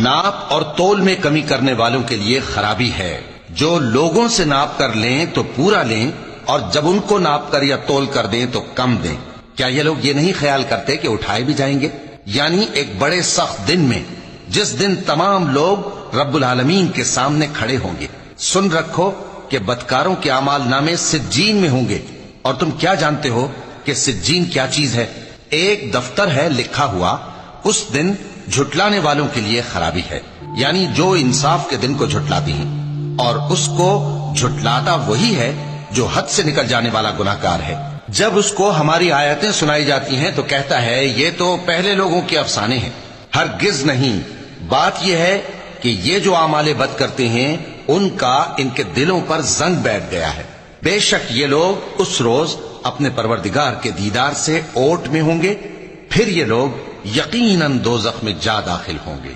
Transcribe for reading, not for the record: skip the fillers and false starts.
ناپ اور تول میں کمی کرنے والوں کے لیے خرابی ہے، جو لوگوں سے ناپ کر لیں تو پورا لیں، اور جب ان کو ناپ کر یا تول کر دیں تو کم دیں۔ کیا یہ لوگ یہ نہیں خیال کرتے کہ اٹھائے بھی جائیں گے؟ یعنی ایک بڑے سخت دن میں، جس دن تمام لوگ رب العالمین کے سامنے کھڑے ہوں گے۔ سن رکھو کہ بدکاروں کے اعمال نامے سجین میں ہوں گے، اور تم کیا جانتے ہو کہ سجین کیا چیز ہے؟ ایک دفتر ہے لکھا ہوا، اس دن جھٹلانے والوں کے لیے خرابی ہے، یعنی جو انصاف کے دن کو جھٹلاتی ہیں، اور اس کو جھٹلاتا وہی ہے جو حد سے نکل جانے والا گناہگار ہے۔ جب اس کو ہماری آیتیں سنائی جاتی ہیں تو کہتا ہے یہ تو پہلے لوگوں کے افسانے ہیں۔ ہرگز نہیں، بات یہ ہے کہ یہ جو اعمال بد کرتے ہیں ان کا ان کے دلوں پر زنگ بیٹھ گیا ہے۔ بے شک یہ لوگ اس روز اپنے پروردگار کے دیدار سے اوٹ میں ہوں گے، پھر یہ لوگ یقیناً دوزخ میں جا داخل ہوں گے۔